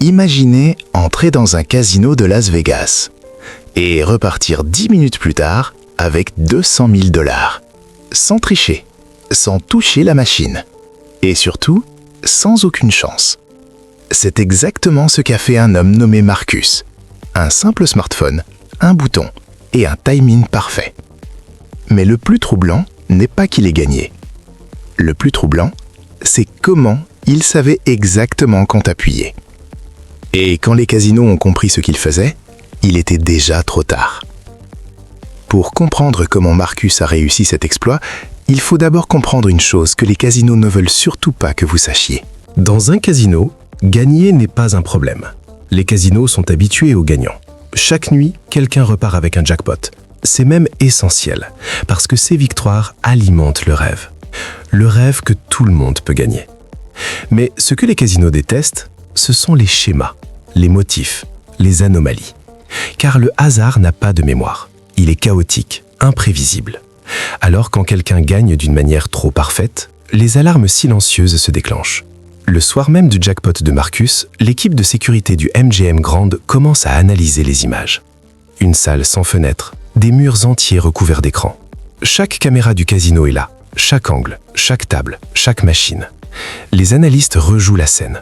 Imaginez entrer dans un casino de Las Vegas et repartir 10 minutes plus tard avec 200 000 $, sans tricher, sans toucher la machine, et surtout, sans aucune chance. C'est exactement ce qu'a fait un homme nommé Marcus. Un simple smartphone, un bouton et un timing parfait. Mais le plus troublant n'est pas qu'il ait gagné. Le plus troublant, c'est comment il savait exactement quand appuyer. Et quand les casinos ont compris ce qu'il faisait, il était déjà trop tard. Pour comprendre comment Marcus a réussi cet exploit, il faut d'abord comprendre une chose que les casinos ne veulent surtout pas que vous sachiez. Dans un casino, gagner n'est pas un problème. Les casinos sont habitués aux gagnants. Chaque nuit, quelqu'un repart avec un jackpot. C'est même essentiel, parce que ces victoires alimentent le rêve. Le rêve que tout le monde peut gagner. Mais ce que les casinos détestent, ce sont les schémas, les motifs, les anomalies. Car le hasard n'a pas de mémoire. Il est chaotique, imprévisible. Alors quand quelqu'un gagne d'une manière trop parfaite, les alarmes silencieuses se déclenchent. Le soir même du jackpot de Marcus, l'équipe de sécurité du MGM Grand commence à analyser les images. Une salle sans fenêtre, des murs entiers recouverts d'écrans. Chaque caméra du casino est là, chaque angle, chaque table, chaque machine. Les analystes rejouent la scène.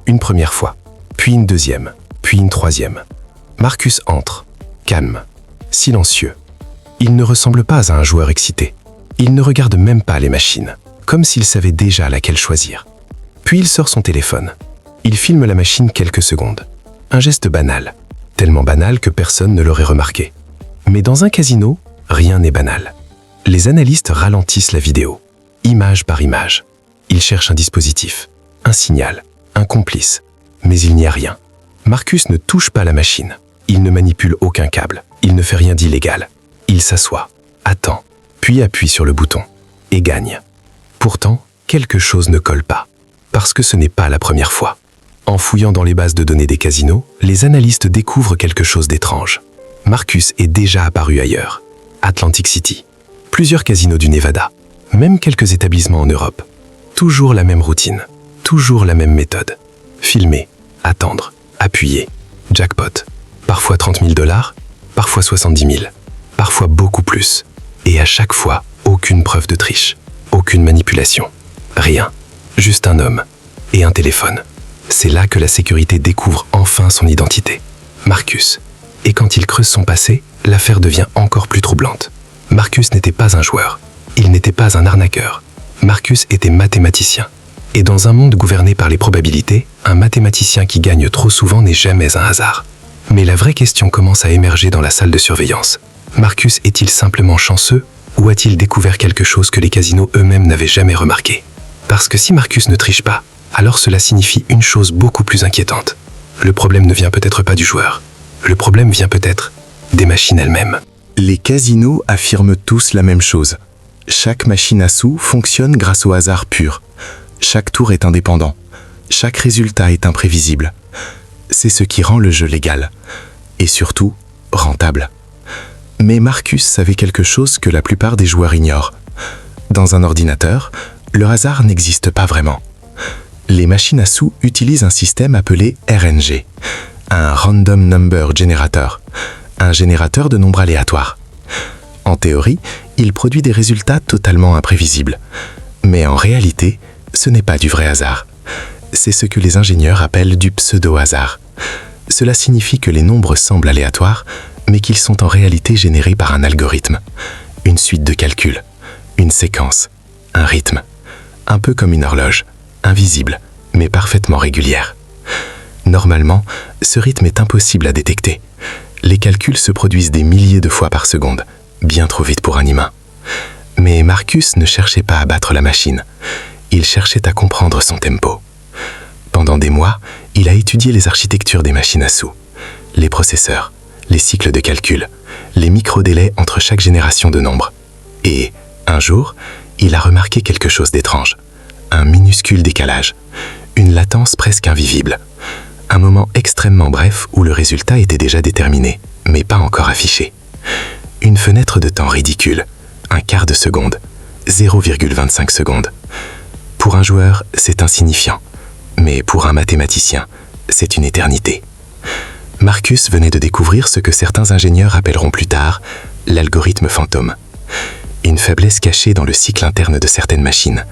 Une première fois, puis une deuxième, puis une troisième. Marcus entre, calme, silencieux. Il ne ressemble pas à un joueur excité. Il ne regarde même pas les machines, comme s'il savait déjà laquelle choisir. Puis il sort son téléphone. Il filme la machine quelques secondes. Un geste banal, tellement banal que personne ne l'aurait remarqué. Mais dans un casino, rien n'est banal. Les analystes ralentissent la vidéo, image par image. Ils cherchent un dispositif, un signal, un complice. Mais il n'y a rien. Marcus ne touche pas la machine. Il ne manipule aucun câble. Il ne fait rien d'illégal. Il s'assoit, attend, puis appuie sur le bouton et gagne. Pourtant, quelque chose ne colle pas. Parce que ce n'est pas la première fois. En fouillant dans les bases de données des casinos, les analystes découvrent quelque chose d'étrange. Marcus est déjà apparu ailleurs. Atlantic City. Plusieurs casinos du Nevada. Même quelques établissements en Europe. Toujours la même routine. Toujours la même méthode. Filmer, attendre, appuyer. Jackpot. Parfois 30 000 $, parfois 70 000, parfois beaucoup plus. Et à chaque fois, aucune preuve de triche. Aucune manipulation. Rien. Juste un homme et un téléphone. C'est là que la sécurité découvre enfin son identité. Marcus. Et quand il creuse son passé, l'affaire devient encore plus troublante. Marcus n'était pas un joueur. Il n'était pas un arnaqueur. Marcus était mathématicien. Et dans un monde gouverné par les probabilités, un mathématicien qui gagne trop souvent n'est jamais un hasard. Mais la vraie question commence à émerger dans la salle de surveillance. Marcus est-il simplement chanceux ou a-t-il découvert quelque chose que les casinos eux-mêmes n'avaient jamais remarqué ? Parce que si Marcus ne triche pas, alors cela signifie une chose beaucoup plus inquiétante. Le problème ne vient peut-être pas du joueur. Le problème vient peut-être des machines elles-mêmes. Les casinos affirment tous la même chose. Chaque machine à sous fonctionne grâce au hasard pur. Chaque tour est indépendant. Chaque résultat est imprévisible. C'est ce qui rend le jeu légal. Et surtout, rentable. Mais Marcus savait quelque chose que la plupart des joueurs ignorent. Dans un ordinateur, le hasard n'existe pas vraiment. Les machines à sous utilisent un système appelé RNG, un Random Number Generator, un générateur de nombres aléatoires. En théorie, il produit des résultats totalement imprévisibles. Mais en réalité, ce n'est pas du vrai hasard. C'est ce que les ingénieurs appellent du pseudo-hasard. Cela signifie que les nombres semblent aléatoires, mais qu'ils sont en réalité générés par un algorithme, une suite de calculs, une séquence, un rythme, un peu comme une horloge, invisible, mais parfaitement régulière. Normalement, ce rythme est impossible à détecter. Les calculs se produisent des milliers de fois par seconde, bien trop vite pour un humain. Mais Marcus ne cherchait pas à battre la machine, il cherchait à comprendre son tempo. Pendant des mois, il a étudié les architectures des machines à sous, les processeurs, les cycles de calcul, les micro-délais entre chaque génération de nombres. Et, un jour, il a remarqué quelque chose d'étrange. Un minuscule décalage, une latence presque invisible. Un moment extrêmement bref où le résultat était déjà déterminé, mais pas encore affiché. Une fenêtre de temps ridicule, un quart de seconde, 0,25 secondes. Pour un joueur, c'est insignifiant, mais pour un mathématicien, c'est une éternité. Marcus venait de découvrir ce que certains ingénieurs appelleront plus tard l'algorithme fantôme. Une faiblesse cachée dans le cycle interne de certaines machines.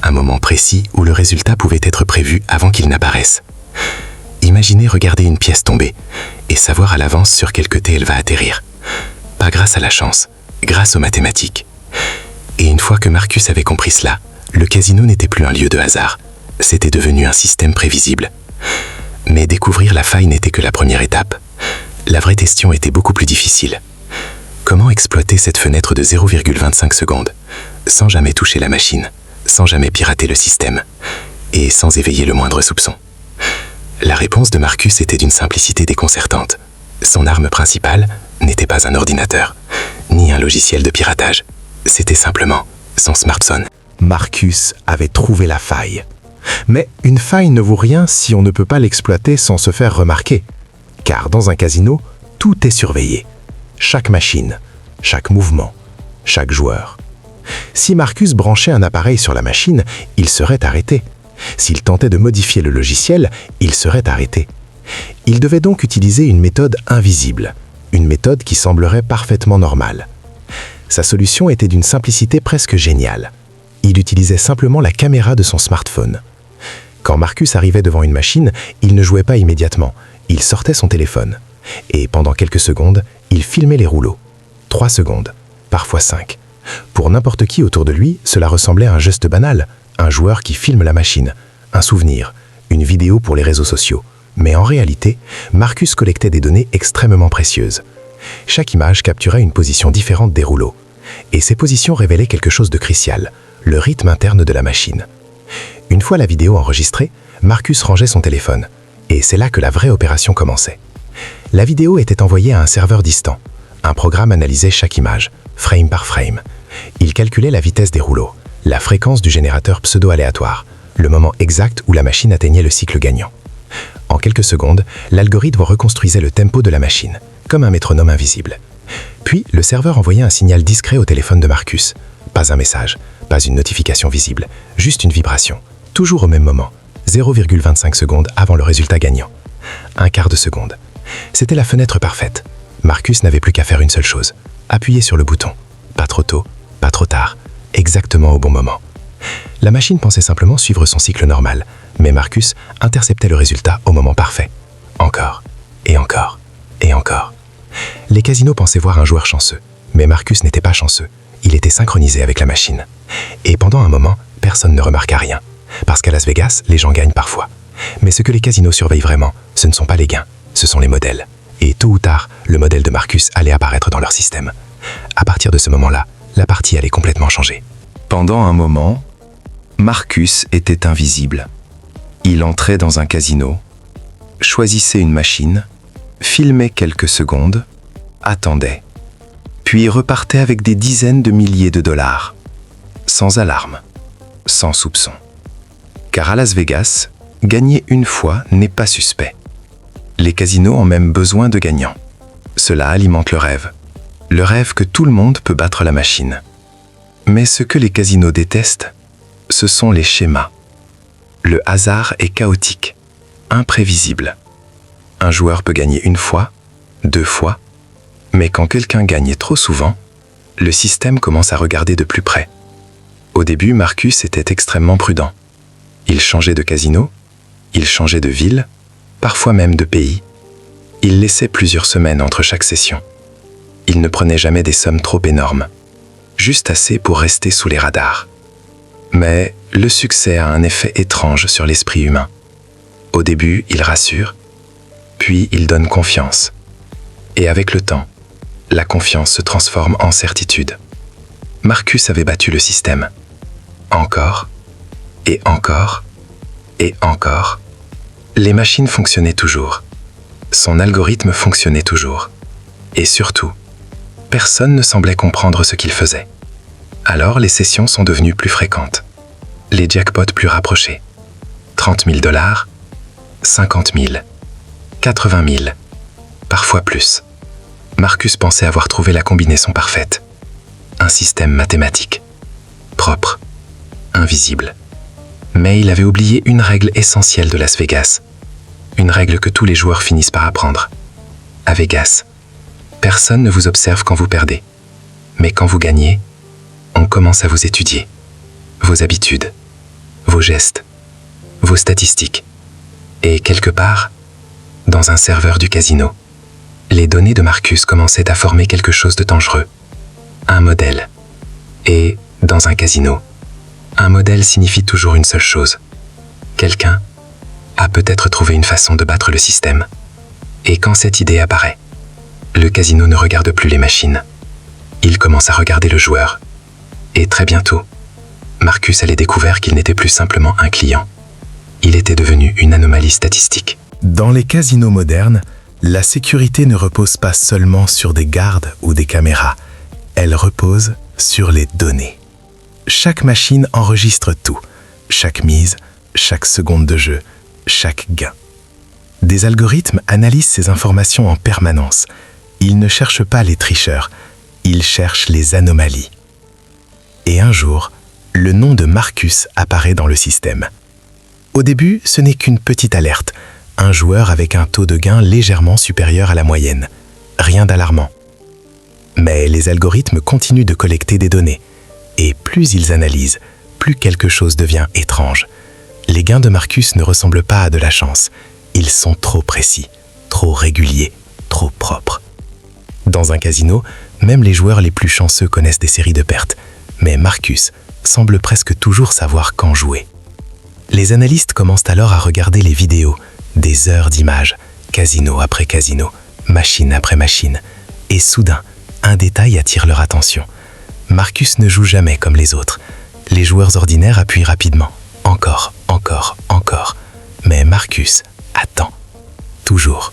Un moment précis où le résultat pouvait être prévu avant qu'il n'apparaisse. Imaginez regarder une pièce tomber et savoir à l'avance sur quel côté elle va atterrir. Pas grâce à la chance, grâce aux mathématiques. Et une fois que Marcus avait compris cela, le casino n'était plus un lieu de hasard. C'était devenu un système prévisible. Mais découvrir la faille n'était que la première étape. La vraie question était beaucoup plus difficile. Comment exploiter cette fenêtre de 0,25 secondes, sans jamais toucher la machine, sans jamais pirater le système, et sans éveiller le moindre soupçon? La réponse de Marcus était d'une simplicité déconcertante. Son arme principale n'était pas un ordinateur, ni un logiciel de piratage. C'était simplement son smartphone. Marcus avait trouvé la faille. Mais une faille ne vaut rien si on ne peut pas l'exploiter sans se faire remarquer. Car dans un casino, tout est surveillé. Chaque machine, chaque mouvement, chaque joueur. Si Marcus branchait un appareil sur la machine, il serait arrêté. S'il tentait de modifier le logiciel, il serait arrêté. Il devait donc utiliser une méthode invisible, une méthode qui semblerait parfaitement normale. Sa solution était d'une simplicité presque géniale. Il utilisait simplement la caméra de son smartphone. Quand Marcus arrivait devant une machine, il ne jouait pas immédiatement, il sortait son téléphone. Et pendant quelques secondes, il filmait les rouleaux. 3 secondes, parfois 5. Pour n'importe qui autour de lui, cela ressemblait à un geste banal, un joueur qui filme la machine, un souvenir, une vidéo pour les réseaux sociaux. Mais en réalité, Marcus collectait des données extrêmement précieuses. Chaque image capturait une position différente des rouleaux. Et ces positions révélaient quelque chose de crucial, le rythme interne de la machine. Une fois la vidéo enregistrée, Marcus rangeait son téléphone. Et c'est là que la vraie opération commençait. La vidéo était envoyée à un serveur distant. Un programme analysait chaque image, frame par frame. Il calculait la vitesse des rouleaux, la fréquence du générateur pseudo-aléatoire, le moment exact où la machine atteignait le cycle gagnant. En quelques secondes, l'algorithme reconstruisait le tempo de la machine, comme un métronome invisible. Puis, le serveur envoyait un signal discret au téléphone de Marcus. Pas un message, pas une notification visible, juste une vibration. Toujours au même moment, 0,25 secondes avant le résultat gagnant. Un quart de seconde. C'était la fenêtre parfaite. Marcus n'avait plus qu'à faire une seule chose, appuyer sur le bouton. Pas trop tôt, pas trop tard, exactement au bon moment. La machine pensait simplement suivre son cycle normal, mais Marcus interceptait le résultat au moment parfait. Encore, et encore, et encore. Les casinos pensaient voir un joueur chanceux, mais Marcus n'était pas chanceux. Il était synchronisé avec la machine. Et pendant un moment, personne ne remarqua rien. Parce qu'à Las Vegas, les gens gagnent parfois. Mais ce que les casinos surveillent vraiment, ce ne sont pas les gains, ce sont les modèles. Et tôt ou tard, le modèle de Marcus allait apparaître dans leur système. À partir de ce moment-là, la partie allait complètement changer. Pendant un moment, Marcus était invisible. Il entrait dans un casino, choisissait une machine, filmait quelques secondes, attendait, puis repartait avec des dizaines de milliers de dollars, sans alarme, sans soupçon. Car à Las Vegas, gagner une fois n'est pas suspect. Les casinos ont même besoin de gagnants. Cela alimente le rêve que tout le monde peut battre la machine. Mais ce que les casinos détestent, ce sont les schémas. Le hasard est chaotique, imprévisible. Un joueur peut gagner une fois, 2 fois, mais quand quelqu'un gagne trop souvent, le système commence à regarder de plus près. Au début, Marcus était extrêmement prudent. Il changeait de casino, il changeait de ville, parfois même de pays. Il laissait plusieurs semaines entre chaque session. Il ne prenait jamais des sommes trop énormes, juste assez pour rester sous les radars. Mais le succès a un effet étrange sur l'esprit humain. Au début, il rassure, puis il donne confiance. Et avec le temps, la confiance se transforme en certitude. Marcus avait battu le système. Encore, et encore, et encore. Les machines fonctionnaient toujours. Son algorithme fonctionnait toujours. Et surtout, personne ne semblait comprendre ce qu'il faisait. Alors les sessions sont devenues plus fréquentes. Les jackpots plus rapprochés. 30 000 $, 50 000, 80 000, parfois plus. Marcus pensait avoir trouvé la combinaison parfaite. Un système mathématique. Propre. Invisible. Mais il avait oublié une règle essentielle de Las Vegas. Une règle que tous les joueurs finissent par apprendre. À Vegas, personne ne vous observe quand vous perdez. Mais quand vous gagnez, on commence à vous étudier. Vos habitudes, vos gestes, vos statistiques. Et quelque part, dans un serveur du casino, les données de Marcus commençaient à former quelque chose de dangereux. Un modèle. Et, dans un casino, un modèle signifie toujours une seule chose. Quelqu'un a peut-être trouvé une façon de battre le système. Et quand cette idée apparaît, le casino ne regarde plus les machines. Il commence à regarder le joueur. Et très bientôt, Marcus allait découvrir qu'il n'était plus simplement un client. Il était devenu une anomalie statistique. Dans les casinos modernes, la sécurité ne repose pas seulement sur des gardes ou des caméras. Elle repose sur les données. Chaque machine enregistre tout. Chaque mise, chaque seconde de jeu, chaque gain. Des algorithmes analysent ces informations en permanence. Ils ne cherchent pas les tricheurs, ils cherchent les anomalies. Et un jour, le nom de Marcus apparaît dans le système. Au début, ce n'est qu'une petite alerte, un joueur avec un taux de gain légèrement supérieur à la moyenne. Rien d'alarmant. Mais les algorithmes continuent de collecter des données. Et plus ils analysent, plus quelque chose devient étrange. Les gains de Marcus ne ressemblent pas à de la chance. Ils sont trop précis, trop réguliers, trop propres. Dans un casino, même les joueurs les plus chanceux connaissent des séries de pertes. Mais Marcus semble presque toujours savoir quand jouer. Les analystes commencent alors à regarder les vidéos, des heures d'images, casino après casino, machine après machine. Et soudain, un détail attire leur attention. Marcus ne joue jamais comme les autres. Les joueurs ordinaires appuient rapidement. Encore, encore, encore. Mais Marcus attend. Toujours.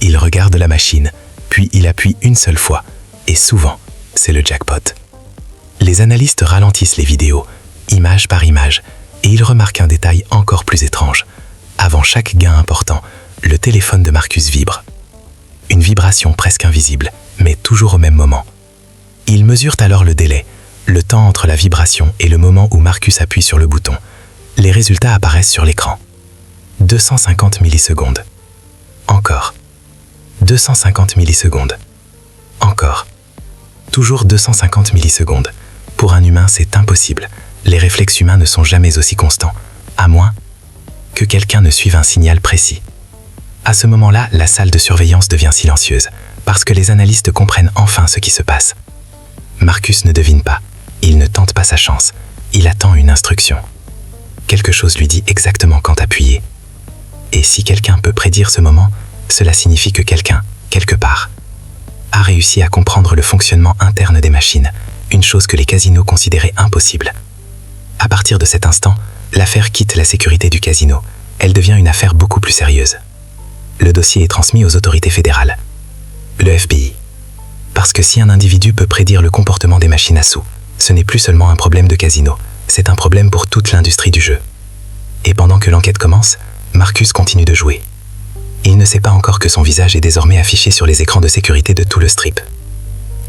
Il regarde la machine, puis il appuie une seule fois. Et souvent, c'est le jackpot. Les analystes ralentissent les vidéos, image par image, et ils remarquent un détail encore plus étrange. Avant chaque gain important, le téléphone de Marcus vibre. Une vibration presque invisible, mais toujours au même moment. Ils mesurent alors le délai, le temps entre la vibration et le moment où Marcus appuie sur le bouton. Les résultats apparaissent sur l'écran. 250 millisecondes. Encore. 250 millisecondes. Encore. Toujours 250 millisecondes. Pour un humain, c'est impossible. Les réflexes humains ne sont jamais aussi constants, à moins que quelqu'un ne suive un signal précis. À ce moment-là, la salle de surveillance devient silencieuse, parce que les analystes comprennent enfin ce qui se passe. Marcus ne devine pas, il ne tente pas sa chance, il attend une instruction. Quelque chose lui dit exactement quand appuyer. Et si quelqu'un peut prédire ce moment, cela signifie que quelqu'un, quelque part, a réussi à comprendre le fonctionnement interne des machines, une chose que les casinos considéraient impossible. À partir de cet instant, l'affaire quitte la sécurité du casino. Elle devient une affaire beaucoup plus sérieuse. Le dossier est transmis aux autorités fédérales, le FBI. Parce que si un individu peut prédire le comportement des machines à sous, ce n'est plus seulement un problème de casino, c'est un problème pour toute l'industrie du jeu. Et pendant que l'enquête commence, Marcus continue de jouer. Il ne sait pas encore que son visage est désormais affiché sur les écrans de sécurité de tout le strip.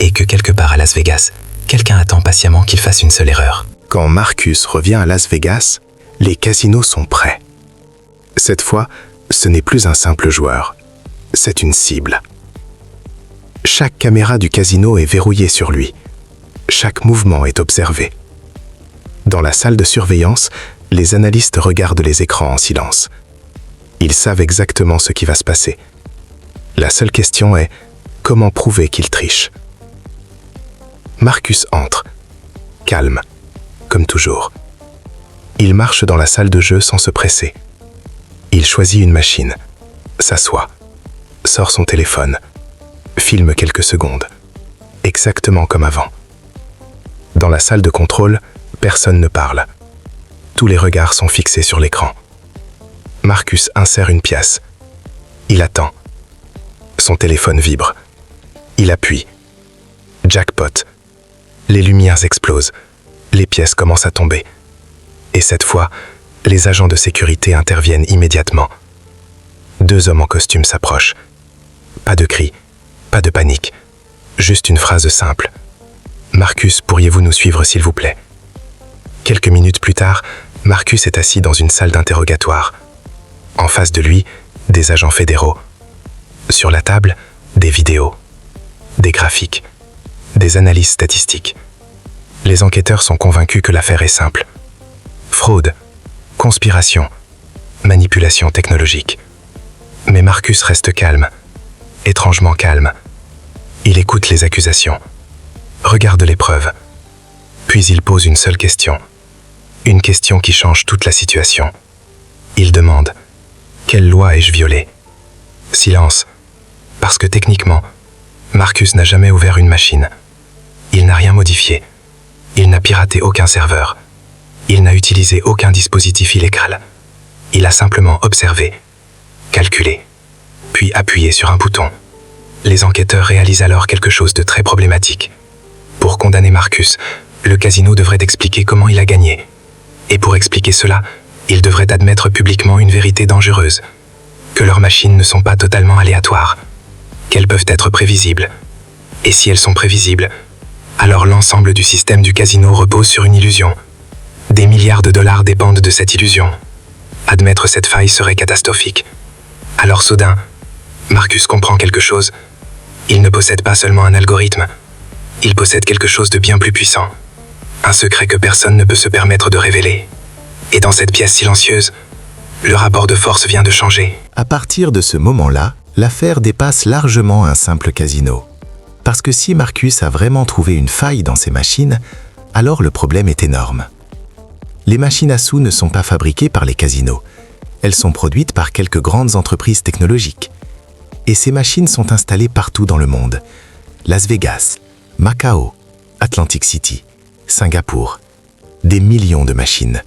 Et que quelque part à Las Vegas, quelqu'un attend patiemment qu'il fasse une seule erreur. Quand Marcus revient à Las Vegas, les casinos sont prêts. Cette fois, ce n'est plus un simple joueur, c'est une cible. Chaque caméra du casino est verrouillée sur lui. Chaque mouvement est observé. Dans la salle de surveillance, les analystes regardent les écrans en silence. Ils savent exactement ce qui va se passer. La seule question est, comment prouver qu'il triche ? Marcus entre, calme, comme toujours. Il marche dans la salle de jeu sans se presser. Il choisit une machine, s'assoit, sort son téléphone, filme quelques secondes, exactement comme avant. Dans la salle de contrôle, personne ne parle. Tous les regards sont fixés sur l'écran. Marcus insère une pièce. Il attend. Son téléphone vibre. Il appuie. Jackpot. Les lumières explosent. Les pièces commencent à tomber. Et cette fois, les agents de sécurité interviennent immédiatement. 2 hommes en costume s'approchent. Pas de cris, pas de panique. Juste une phrase simple. « Marcus, pourriez-vous nous suivre s'il vous plaît ?» Quelques minutes plus tard, Marcus est assis dans une salle d'interrogatoire. En face de lui, des agents fédéraux. Sur la table, des vidéos, des graphiques, des analyses statistiques. Les enquêteurs sont convaincus que l'affaire est simple. Fraude, conspiration, manipulation technologique. Mais Marcus reste calme, étrangement calme. Il écoute les accusations, regarde les preuves, puis il pose une seule question. Une question qui change toute la situation. Il demande « Quelle loi ai-je violée ?» Silence, parce que techniquement, Marcus n'a jamais ouvert une machine. Il n'a rien modifié. Il n'a piraté aucun serveur. Il n'a utilisé aucun dispositif illégal. Il a simplement observé, calculé, puis appuyé sur un bouton. Les enquêteurs réalisent alors quelque chose de très problématique. Pour condamner Marcus, le casino devrait expliquer comment il a gagné. Et pour expliquer cela, il devrait admettre publiquement une vérité dangereuse. Que leurs machines ne sont pas totalement aléatoires. Qu'elles peuvent être prévisibles. Et si elles sont prévisibles, alors l'ensemble du système du casino repose sur une illusion. Des milliards de dollars dépendent de cette illusion. Admettre cette faille serait catastrophique. Alors soudain, Marcus comprend quelque chose. Il ne possède pas seulement un algorithme. Il possède quelque chose de bien plus puissant. Un secret que personne ne peut se permettre de révéler. Et dans cette pièce silencieuse, le rapport de force vient de changer. À partir de ce moment-là, l'affaire dépasse largement un simple casino. Parce que si Marcus a vraiment trouvé une faille dans ses machines, alors le problème est énorme. Les machines à sous ne sont pas fabriquées par les casinos. Elles sont produites par quelques grandes entreprises technologiques. Et ces machines sont installées partout dans le monde. Las Vegas, Macao, Atlantic City, Singapour. Des millions de machines.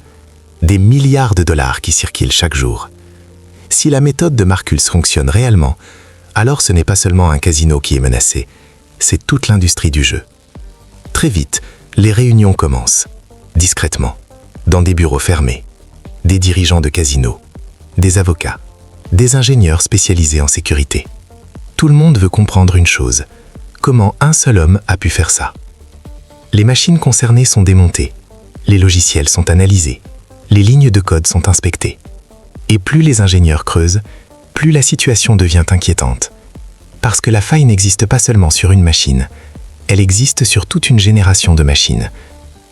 Des milliards de dollars qui circulent chaque jour. Si la méthode de Marcus fonctionne réellement, alors ce n'est pas seulement un casino qui est menacé, c'est toute l'industrie du jeu. Très vite, les réunions commencent, discrètement, dans des bureaux fermés, des dirigeants de casinos, des avocats, des ingénieurs spécialisés en sécurité. Tout le monde veut comprendre une chose, comment un seul homme a pu faire ça. Les machines concernées sont démontées, les logiciels sont analysés, les lignes de code sont inspectées. Et plus les ingénieurs creusent, plus la situation devient inquiétante. Parce que la faille n'existe pas seulement sur une machine, elle existe sur toute une génération de machines.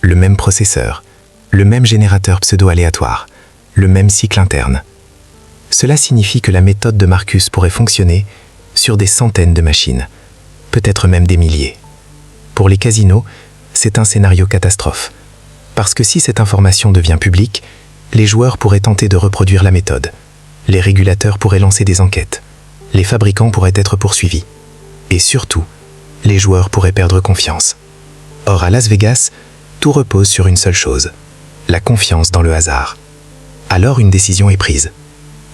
Le même processeur, le même générateur pseudo-aléatoire, le même cycle interne. Cela signifie que la méthode de Marcus pourrait fonctionner sur des centaines de machines, peut-être même des milliers. Pour les casinos, c'est un scénario catastrophe. Parce que si cette information devient publique, les joueurs pourraient tenter de reproduire la méthode. Les régulateurs pourraient lancer des enquêtes. Les fabricants pourraient être poursuivis. Et surtout, les joueurs pourraient perdre confiance. Or, à Las Vegas, tout repose sur une seule chose, la confiance dans le hasard. Alors une décision est prise.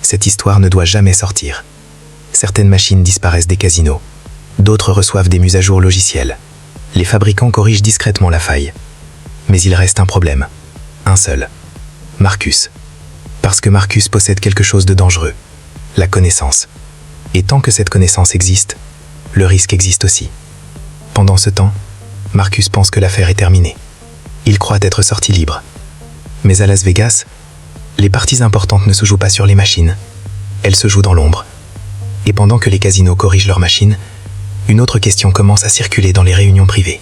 Cette histoire ne doit jamais sortir. Certaines machines disparaissent des casinos. D'autres reçoivent des mises à jour logicielles. Les fabricants corrigent discrètement la faille. Mais il reste un problème. Un seul. Marcus. Parce que Marcus possède quelque chose de dangereux. La connaissance. Et tant que cette connaissance existe, le risque existe aussi. Pendant ce temps, Marcus pense que l'affaire est terminée. Il croit être sorti libre. Mais à Las Vegas, les parties importantes ne se jouent pas sur les machines. Elles se jouent dans l'ombre. Et pendant que les casinos corrigent leurs machines, une autre question commence à circuler dans les réunions privées.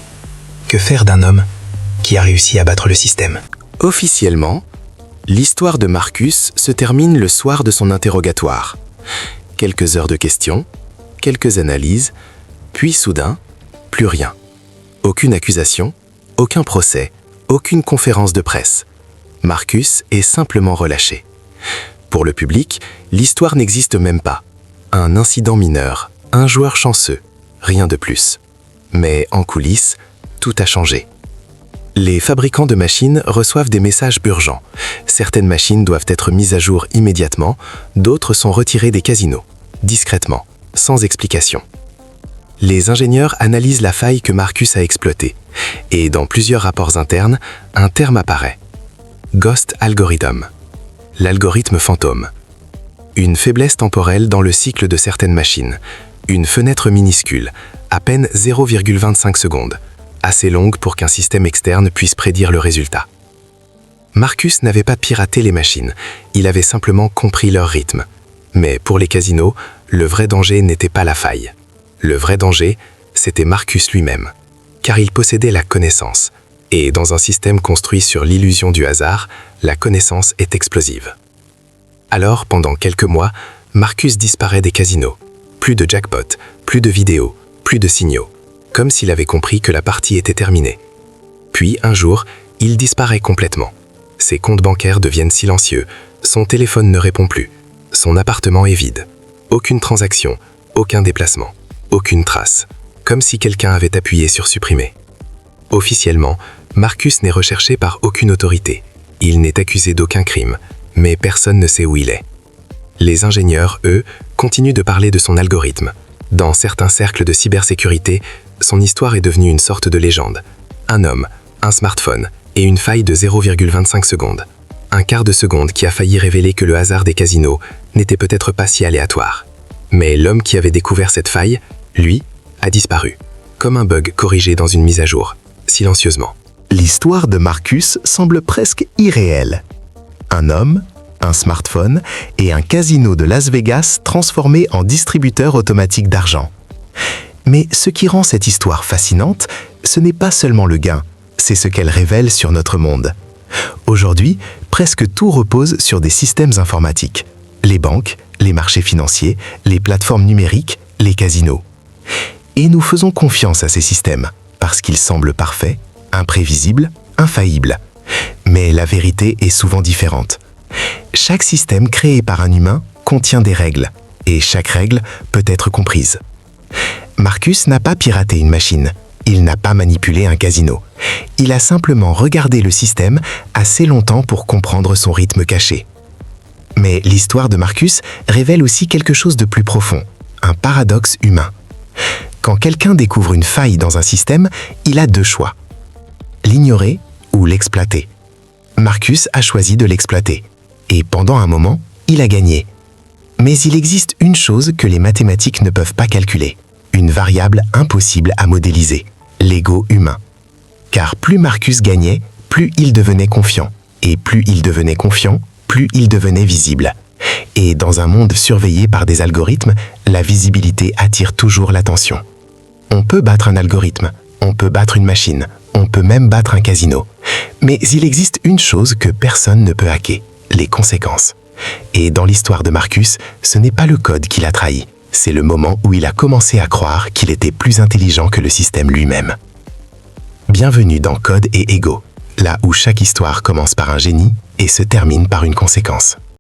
Que faire d'un homme qui a réussi à battre le système ? Officiellement, l'histoire de Marcus se termine le soir de son interrogatoire. Quelques heures de questions, quelques analyses, puis soudain, plus rien. Aucune accusation, aucun procès, aucune conférence de presse. Marcus est simplement relâché. Pour le public, l'histoire n'existe même pas. Un incident mineur, un joueur chanceux, rien de plus. Mais en coulisses, tout a changé. Les fabricants de machines reçoivent des messages urgents. Certaines machines doivent être mises à jour immédiatement, d'autres sont retirées des casinos, discrètement, sans explication. Les ingénieurs analysent la faille que Marcus a exploitée, et dans plusieurs rapports internes, un terme apparaît. Ghost Algorithm, l'algorithme fantôme. Une faiblesse temporelle dans le cycle de certaines machines, une fenêtre minuscule, à peine 0,25 secondes, assez longue pour qu'un système externe puisse prédire le résultat. Marcus n'avait pas piraté les machines, il avait simplement compris leur rythme. Mais pour les casinos, le vrai danger n'était pas la faille. Le vrai danger, c'était Marcus lui-même. Car il possédait la connaissance. Et dans un système construit sur l'illusion du hasard, la connaissance est explosive. Alors, pendant quelques mois, Marcus disparaît des casinos. Plus de jackpot, plus de vidéos, plus de signaux. Comme s'il avait compris que la partie était terminée. Puis, un jour, il disparaît complètement. Ses comptes bancaires deviennent silencieux, son téléphone ne répond plus, son appartement est vide. Aucune transaction, aucun déplacement, aucune trace. Comme si quelqu'un avait appuyé sur supprimer. Officiellement, Marcus n'est recherché par aucune autorité. Il n'est accusé d'aucun crime, mais personne ne sait où il est. Les ingénieurs, eux, continuent de parler de son algorithme. Dans certains cercles de cybersécurité, son histoire est devenue une sorte de légende. Un homme, un smartphone et une faille de 0,25 secondes. Un quart de seconde qui a failli révéler que le hasard des casinos n'était peut-être pas si aléatoire. Mais l'homme qui avait découvert cette faille, lui, a disparu. Comme un bug corrigé dans une mise à jour, silencieusement. L'histoire de Marcus semble presque irréelle. Un homme, un smartphone et un casino de Las Vegas transformés en distributeur automatique d'argent. Mais ce qui rend cette histoire fascinante, ce n'est pas seulement le gain, c'est ce qu'elle révèle sur notre monde. Aujourd'hui, presque tout repose sur des systèmes informatiques. Les banques, les marchés financiers, les plateformes numériques, les casinos. Et nous faisons confiance à ces systèmes, parce qu'ils semblent parfaits, imprévisibles, infaillibles. Mais la vérité est souvent différente. Chaque système créé par un humain contient des règles, et chaque règle peut être comprise. Marcus n'a pas piraté une machine, il n'a pas manipulé un casino. Il a simplement regardé le système assez longtemps pour comprendre son rythme caché. Mais l'histoire de Marcus révèle aussi quelque chose de plus profond, un paradoxe humain. Quand quelqu'un découvre une faille dans un système, il a deux choix. L'ignorer ou l'exploiter. Marcus a choisi de l'exploiter. Et pendant un moment, il a gagné. Mais il existe une chose que les mathématiques ne peuvent pas calculer. Une variable impossible à modéliser, l'ego humain. Car plus Marcus gagnait, plus il devenait confiant. Et plus il devenait confiant, plus il devenait visible. Et dans un monde surveillé par des algorithmes, la visibilité attire toujours l'attention. On peut battre un algorithme, on peut battre une machine, on peut même battre un casino. Mais il existe une chose que personne ne peut hacker, les conséquences. Et dans l'histoire de Marcus, ce n'est pas le code qui l'a trahi, c'est le moment où il a commencé à croire qu'il était plus intelligent que le système lui-même. Bienvenue dans Code et Ego, là où chaque histoire commence par un génie et se termine par une conséquence.